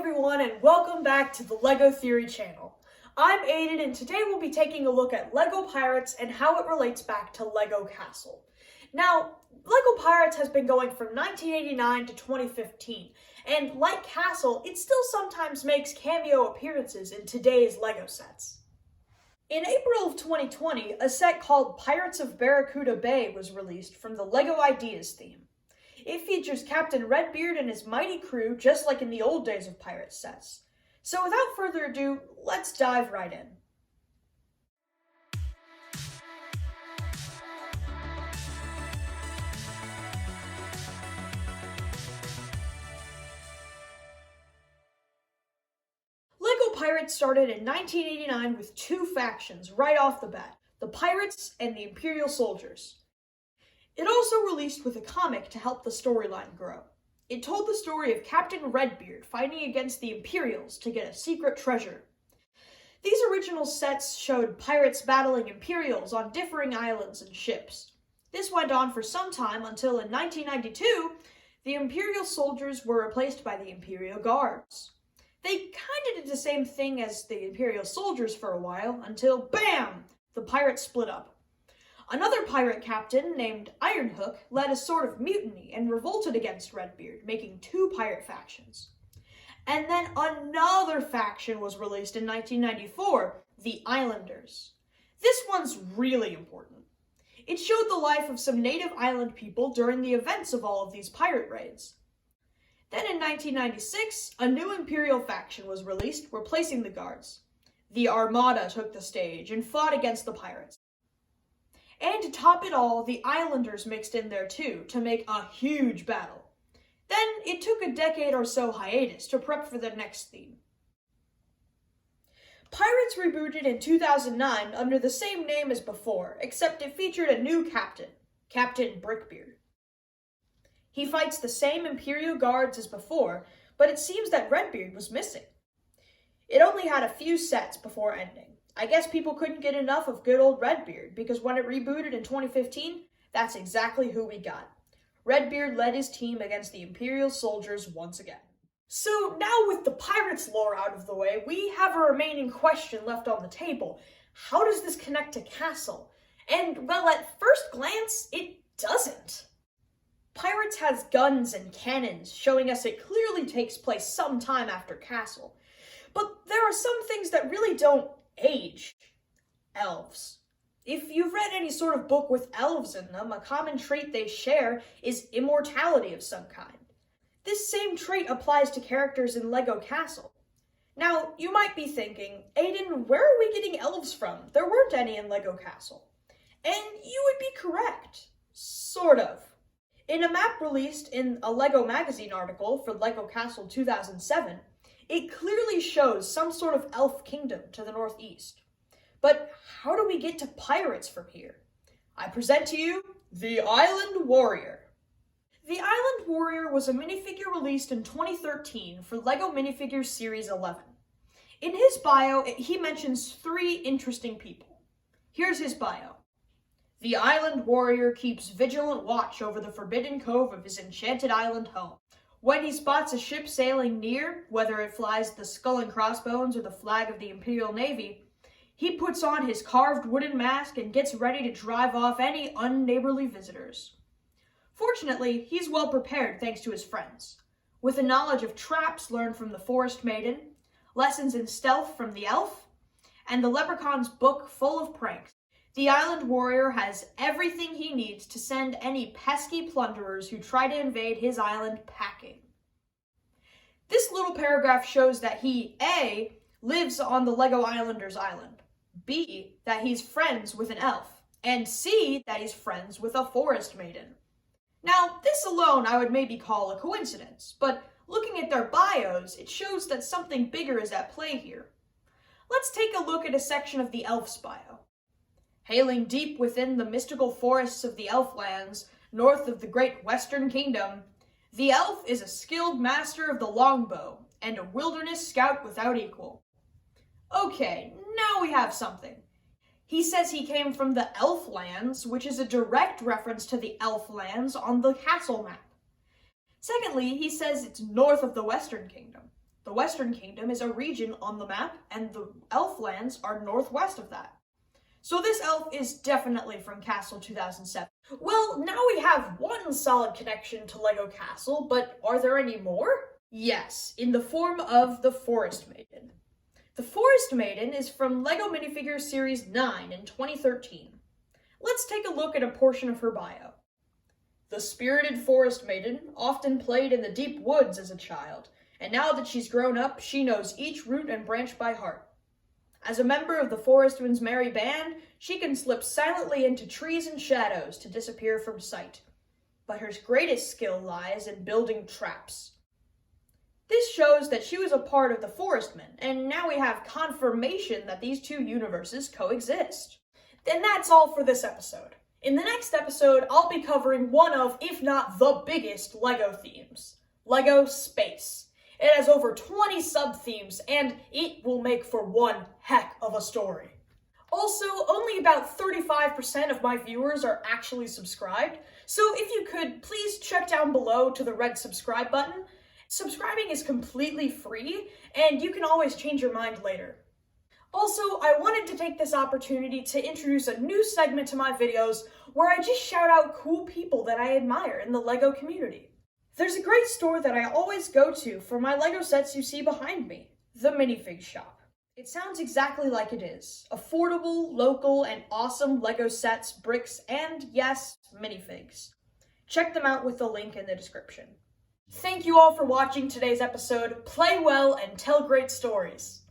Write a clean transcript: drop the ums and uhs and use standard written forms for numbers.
everyone, and welcome back to the LEGO Theory channel. I'm Aiden, and today we'll be taking a look at LEGO Pirates and how it relates back to LEGO Castle. Now, LEGO Pirates has been going from 1989 to 2015, and like Castle, it still sometimes makes cameo appearances in today's LEGO sets. In April of 2020, a set called Pirates of Barracuda Bay was released from the LEGO Ideas theme. It features Captain Redbeard and his mighty crew, just like in the old days of pirate sets. So without further ado, let's dive right in. LEGO Pirates started in 1989 with two factions right off the bat, the Pirates and the Imperial Soldiers. It also released with a comic to help the storyline grow. It told the story of Captain Redbeard fighting against the Imperials to get a secret treasure. These original sets showed pirates battling Imperials on differing islands and ships. This went on for some time until in 1992, the Imperial soldiers were replaced by the Imperial Guards. They kinda did the same thing as the Imperial soldiers for a while until, BAM! The pirates split up. Another pirate captain named Ironhook led a sort of mutiny and revolted against Redbeard, making two pirate factions. And then another faction was released in 1994, the Islanders. This one's really important. It showed the life of some native island people during the events of all of these pirate raids. Then in 1996, a new Imperial faction was released, replacing the Guards. The Armada took the stage and fought against the pirates. And to top it all, the Islanders mixed in there too, to make a huge battle. Then it took a decade or so hiatus to prep for the next theme. Pirates rebooted in 2009 under the same name as before, except it featured a new captain, Captain Brickbeard. He fights the same Imperial Guards as before, but it seems that Redbeard was missing. It only had a few sets before ending. I guess people couldn't get enough of good old Redbeard, because when it rebooted in 2015, that's exactly who we got. Redbeard led his team against the Imperial soldiers once again. So now with the Pirates lore out of the way, we have a remaining question left on the table. How does this connect to Castle? And, well, at first glance, it doesn't. Pirates has guns and cannons, showing us it clearly takes place some time after Castle. But there are some things that really don't age. Elves. If you've read any sort of book with elves in them, a common trait they share is immortality of some kind. This same trait applies to characters in LEGO Castle. Now, you might be thinking, Aiden, where are we getting elves from? There weren't any in LEGO Castle. And you would be correct. Sort of. In a map released in a LEGO magazine article for LEGO Castle 2007, it clearly shows some sort of elf kingdom to the northeast. But how do we get to pirates from here? I present to you the Island Warrior. The Island Warrior was a minifigure released in 2013 for LEGO Minifigures Series 11. In his bio, he mentions three interesting people. Here's his bio. The Island Warrior keeps vigilant watch over the forbidden cove of his enchanted island home. When he spots a ship sailing near, whether it flies the skull and crossbones or the flag of the Imperial Navy, he puts on his carved wooden mask and gets ready to drive off any unneighborly visitors. Fortunately, he's well prepared thanks to his friends. With a knowledge of traps learned from the Forest Maiden, lessons in stealth from the elf, and the leprechaun's book full of pranks, the Island Warrior has everything he needs to send any pesky plunderers who try to invade his island packing. This little paragraph shows that he, A, lives on the LEGO Islanders Island, B, that he's friends with an elf, and C, that he's friends with a Forest Maiden. Now, this alone I would maybe call a coincidence, but looking at their bios, it shows that something bigger is at play here. Let's take a look at a section of the elf's bio. Hailing deep within the mystical forests of the Elflands, north of the great Western Kingdom, the elf is a skilled master of the longbow and a wilderness scout without equal. Okay, now we have something. He says he came from the Elflands, which is a direct reference to the Elflands on the castle map. Secondly, he says it's north of the Western Kingdom. The Western Kingdom is a region on the map, and the elf lands are northwest of that. So this elf is definitely from Castle 2007. Well, now we have one solid connection to LEGO Castle, but are there any more? Yes, in the form of the Forest Maiden. The Forest Maiden is from LEGO Minifigures Series 9 in 2013. Let's take a look at a portion of her bio. The spirited Forest Maiden often played in the deep woods as a child, and now that she's grown up, she knows each root and branch by heart. As a member of the Forest Wind's merry band, she can slip silently into trees and shadows to disappear from sight. But her greatest skill lies in building traps. This shows that she was a part of the Forestmen, and now we have confirmation that these two universes coexist. And that's all for this episode. In the next episode, I'll be covering one of, if not the biggest, LEGO themes. LEGO Space. It has over 20 sub-themes, and it will make for one heck of a story. Also, only about 35% of my viewers are actually subscribed, so if you could, please check down below to the red subscribe button. Subscribing is completely free, and you can always change your mind later. Also, I wanted to take this opportunity to introduce a new segment to my videos where I just shout out cool people that I admire in the LEGO community. There's a great store that I always go to for my LEGO sets you see behind me, the Minifig shop. It sounds exactly like it is. Affordable, local, and awesome LEGO sets, bricks, and yes, minifigs. Check them out with the link in the description. Thank you all for watching today's episode. Play well and tell great stories.